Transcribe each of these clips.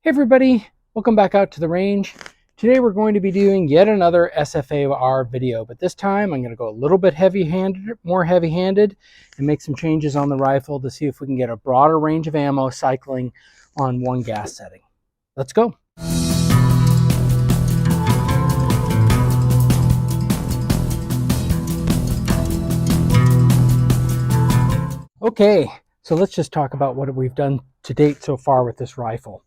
Hey everybody, welcome back out to the range. Today we're going to be doing yet another SFAR video, but this time I'm going to go a little bit more heavy-handed and make some changes on the rifle to see if we can get a broader range of ammo cycling on one gas setting. Let's go. Okay, so let's just talk about what we've done to date so far with this rifle.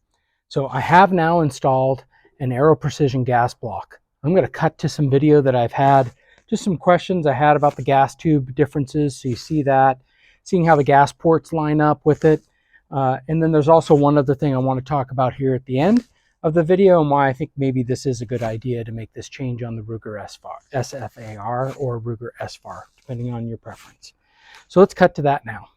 So I have now installed an Aero Precision gas block. I'm going to cut to some video that I've had, just some questions I had about the gas tube differences. So you see that, seeing how the gas ports line up with it. And then there's also one other thing I want to talk about here at the end of the video and why I think maybe this is a good idea to make this change on the Ruger SFAR or Ruger SFAR, depending on your preference. So let's cut to that now.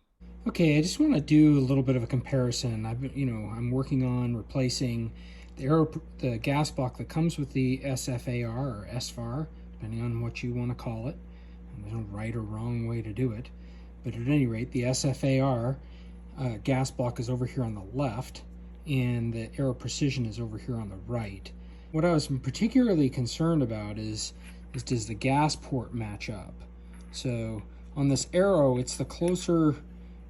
Okay, I just want to do a little bit of a comparison. I'm working on replacing the gas block that comes with the SFAR or SFAR, depending on what you want to call it. And there's no right or wrong way to do it. But at any rate, the SFAR gas block is over here on the left, and the Aero Precision is over here on the right. What I was particularly concerned about is does the gas port match up? So on this Aero, it's the closer.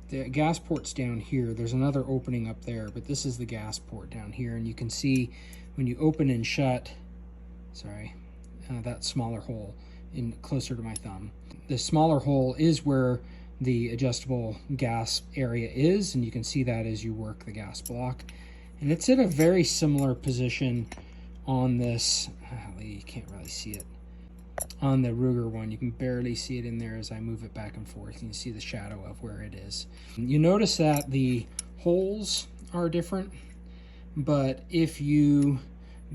The gas port's down here. There's another opening up there, but this is the gas port down here, and you can see when you open and shut, that smaller hole in closer to my thumb. The smaller hole is where the adjustable gas area is, and you can see that as you work the gas block. And it's in a very similar position on this, you can't really see it, on the Ruger one. You can barely see it in there as I move it back and forth. You can see the shadow of where it is. You notice that the holes are different, but if you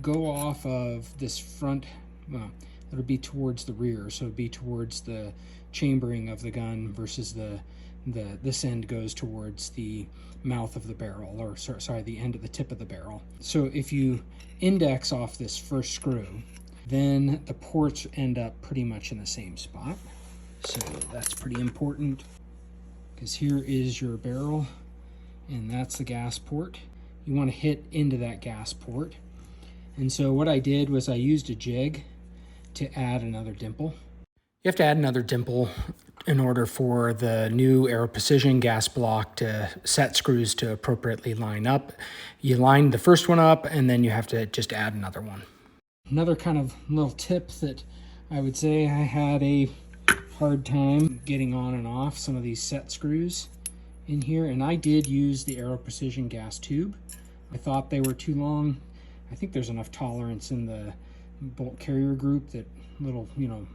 go off of this front, well, it'll be towards the rear, so it'll be towards the chambering of the gun versus this end goes towards the mouth of the barrel, or sorry, the end of the tip of the barrel. So if you index off this first screw, then the ports end up pretty much in the same spot. So that's pretty important, because here is your barrel and that's the gas port. You want to hit into that gas port. And so what I did was I used a jig to add another dimple. You have to add another dimple in order for the new Aero Precision gas block to set screws to appropriately line up. You line the first one up and then you have to just add another one. Another kind of little tip that I would say I had a hard time getting on and off some of these set screws in here, and I did use the Aero Precision gas tube. I thought they were too long. I think there's enough tolerance in the bolt carrier group that little, a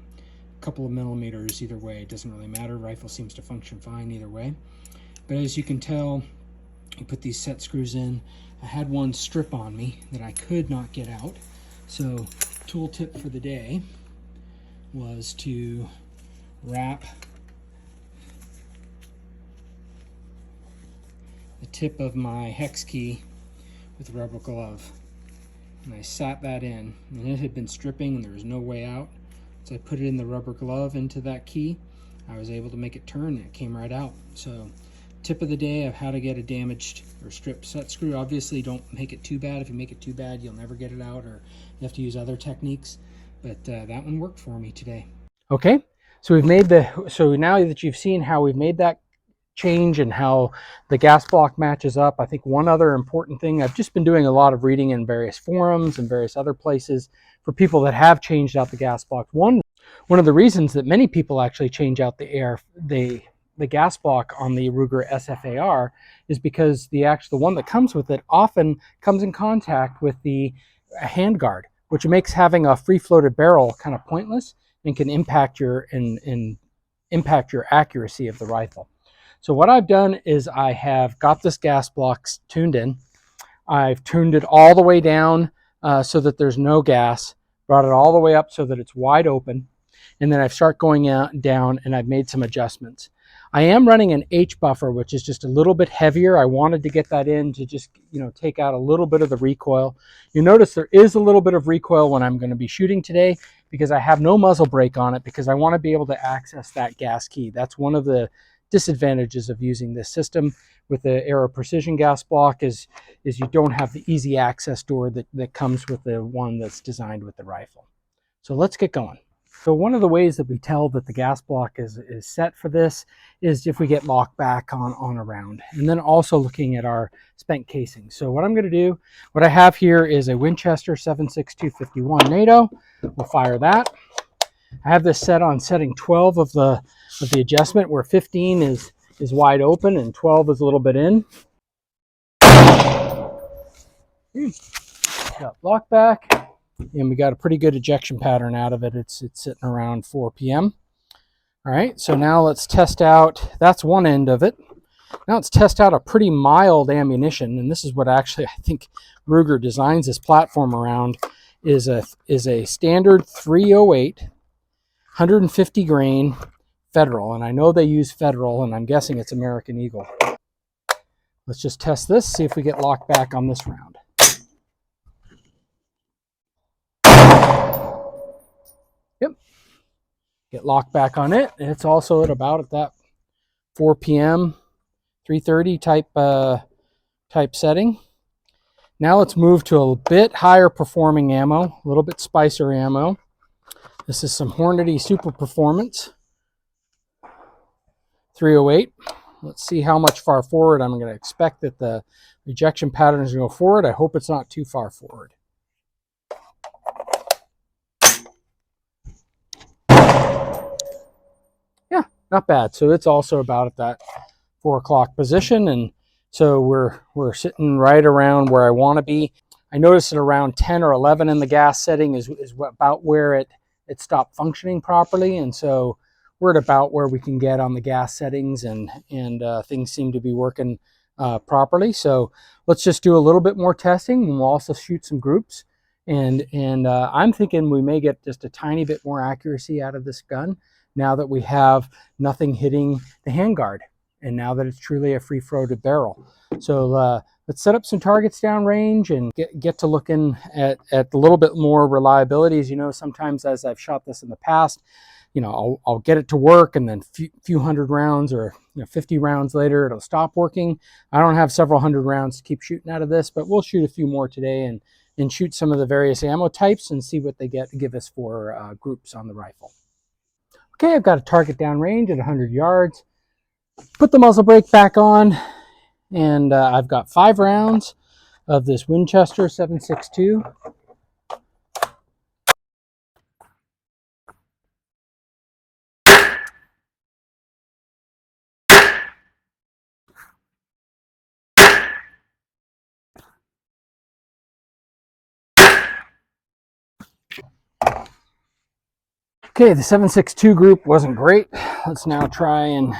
couple of millimeters either way, it doesn't really matter. Rifle seems to function fine either way. But as you can tell, you put these set screws in. I had one strip on me that I could not get out. So tool tip for the day was to wrap the tip of my hex key with a rubber glove. And I sat that in, and it had been stripping and there was no way out. So I put it in the rubber glove into that key. I was able to make it turn and it came right out. So tip of the day of how to get a damaged or stripped set screw. Obviously don't make it too bad. If you make it too bad, you'll never get it out, or you have to use other techniques. But that one worked for me today. Okay, so now that you've seen how we've made that change and how the gas block matches up, I think one other important thing, I've just been doing a lot of reading in various forums and various other places for people that have changed out the gas block. One of the reasons that many people actually change out the gas block on the Ruger SFAR is because the one that comes with it often comes in contact with the handguard, which makes having a free-floated barrel kind of pointless and can impact your accuracy of the rifle. So what I've done is I have got this gas block tuned in. I've tuned it all the way down so that there's no gas, brought it all the way up so that it's wide open, and then I've start going down and I've made some adjustments. I am running an H buffer, which is just a little bit heavier. I wanted to get that in to just, take out a little bit of the recoil. You notice there is a little bit of recoil when I'm going to be shooting today because I have no muzzle brake on it, because I want to be able to access that gas key. That's one of the disadvantages of using this system with the Aero Precision gas block is you don't have the easy access door that comes with the one that's designed with the rifle. So let's get going. So one of the ways that we tell that the gas block is set for this is if we get locked back on a round, and then also looking at our spent casing. So what I'm going to do, what I have here is a Winchester 7.62 NATO. We'll fire that. I have this set on setting 12 of the adjustment, where 15 is wide open and 12 is a little bit in. Got lock back. And we got a pretty good ejection pattern out of it. It's sitting around 4 p.m. All right, so now let's test out, that's one end of it. Now let's test out a pretty mild ammunition, and this is what actually I think Ruger designs this platform around, is a standard 308, 150 grain Federal, and I know they use Federal, and I'm guessing it's American Eagle. Let's just test this, see if we get locked back on this round. Yep, get locked back on it. And it's also at about at that 4 p.m., 3:30 type setting. Now let's move to a bit higher performing ammo, a little bit spicier ammo. This is some Hornady Super Performance 308. Let's see how much far forward. I'm going to expect that the ejection pattern is going to go forward. I hope it's not too far forward. Yeah, not bad. So it's also about at that 4 o'clock position, and so we're sitting right around where I want to be. I noticed that around 10 or 11 in the gas setting is about where it stopped functioning properly, and so we're at about where we can get on the gas settings, and things seem to be working properly. So let's just do a little bit more testing, and we'll also shoot some groups. And I'm thinking we may get just a tiny bit more accuracy out of this gun now that we have nothing hitting the handguard, and now that it's truly a free-throated barrel. So let's set up some targets downrange and get to looking at a little bit more reliability. As you know, sometimes as I've shot this in the past, you know, I'll get it to work, and then few hundred rounds or 50 rounds later, it'll stop working. I don't have several hundred rounds to keep shooting out of this, but we'll shoot a few more today and shoot some of the various ammo types and see what they give us for groups on the rifle. Okay, I've got a target downrange at 100 yards. Put the muzzle brake back on, and I've got 5 rounds of this Winchester 7.62. Okay, the 7.62 group wasn't great. Let's now try and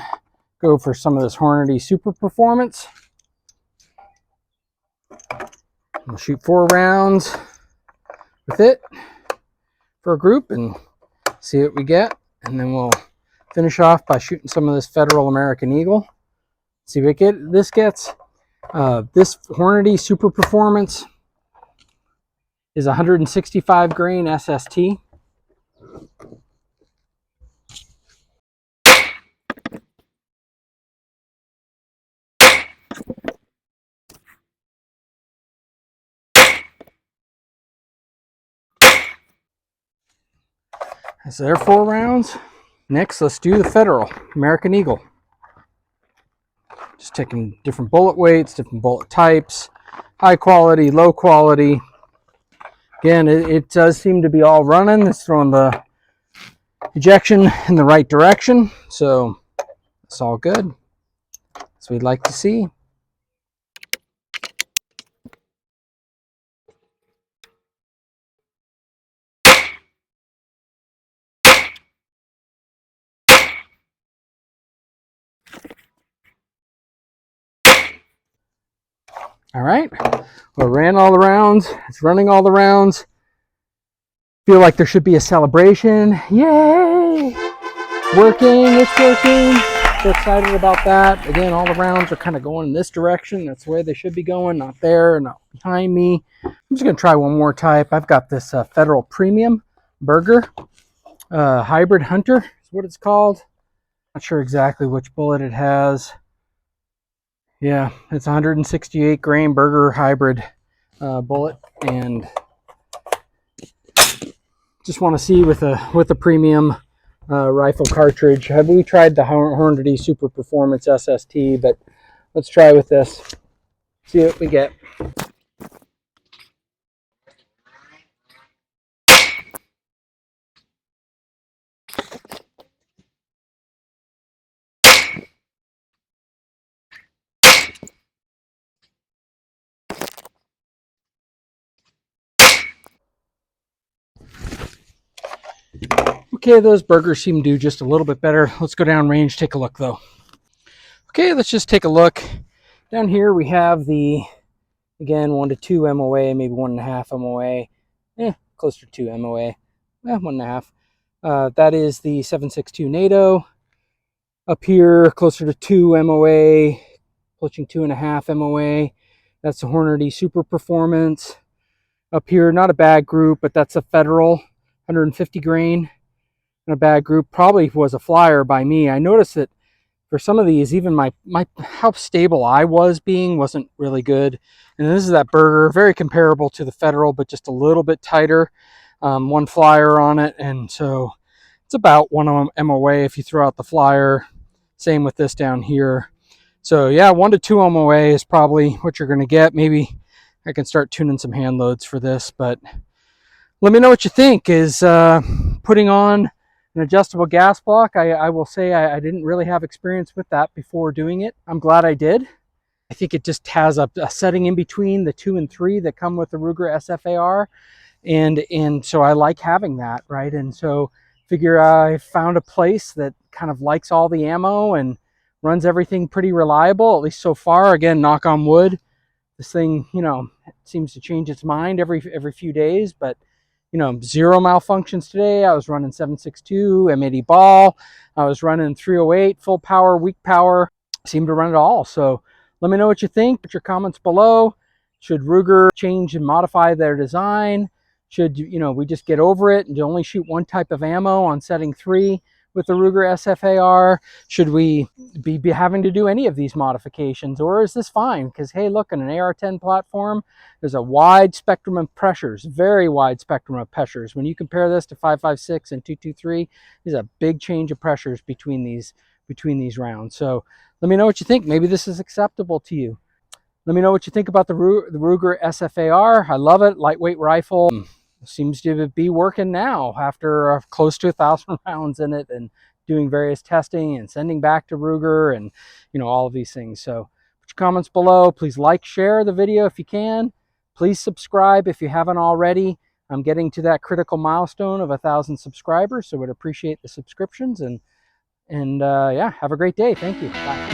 go for some of this Hornady Super Performance. We'll shoot 4 rounds with it for a group and see what we get. And then we'll finish off by shooting some of this Federal American Eagle. See what this gets. This Hornady Super Performance is 165 grain SST. So there are 4 rounds. Next, let's do the Federal American Eagle. Just taking different bullet weights, different bullet types, high quality, low quality. Again, it does seem to be all running. It's throwing the ejection in the right direction, so it's all good. As we'd like to see. All right, well, it ran all the rounds. It's running all the rounds. Feel like there should be a celebration. Yay! Working, it's working. So excited about that. Again, all the rounds are kind of going in this direction. That's the way they should be going, not there, not behind me. I'm just gonna try one more type. I've got this Federal Premium Burger Hybrid Hunter is what it's called. Not sure exactly which bullet it has. Yeah, it's 168 grain Ruger hybrid bullet, and just want to see with a premium rifle cartridge. Have we tried the Hornady Super Performance SST? But let's try with this. See what we get. Okay, those burgers seem to do just a little bit better. Let's go down range, take a look though. Okay, let's just take a look. Down here we have the, again, 1 to 2 MOA, maybe 1.5 MOA, closer to 2 MOA, 1.5. That is the 7.62 NATO. Up here, closer to 2 MOA, approaching 2.5 MOA. That's the Hornady Super Performance. Up here, not a bad group, but that's a Federal, 150 grain. In a bad group, probably was a flyer by me. I noticed that for some of these, even my how stable I was being wasn't really good. And this is that burger, very comparable to the Federal, but just a little bit tighter. One flyer on it, and so it's about 1 MOA if you throw out the flyer. Same with this down here. So yeah, 1 to 2 MOA is probably what you're going to get. Maybe I can start tuning some hand loads for this, but let me know what you think. Is putting on an adjustable gas block, I will say I didn't really have experience with that before doing it. I'm glad I did. I think it just has a setting in between the 2 and 3 that come with the Ruger SFAR. And so I like having that, right? And so figure I found a place that kind of likes all the ammo and runs everything pretty reliable, at least so far. Again, knock on wood. This thing, seems to change its mind every few days, but zero malfunctions today. I was running 7.62 M80 ball. I was running 308 full power, weak power. Seemed to run it all. So let me know what you think. Put your comments below. Should Ruger change and modify their design? Should we just get over it and only shoot one type of ammo on setting 3 with the Ruger SFAR? Should we be having to do any of these modifications, or is this fine? Because hey, look, in an AR-10 platform, there's a wide spectrum of pressures, very wide spectrum of pressures. When you compare this to 5.56 and 2.23, there's a big change of pressures between these rounds. So let me know what you think. Maybe this is acceptable to you. Let me know what you think about the Ruger SFAR. I love it. Lightweight rifle. Seems to be working now after close to 1,000 rounds in it, and doing various testing and sending back to Ruger, and all of these things. So put your comments below. Please like, share the video if you can. Please subscribe if you haven't already. I'm getting to that critical milestone of 1,000 subscribers, so would appreciate the subscriptions. And yeah, have a great day. Thank you. Bye.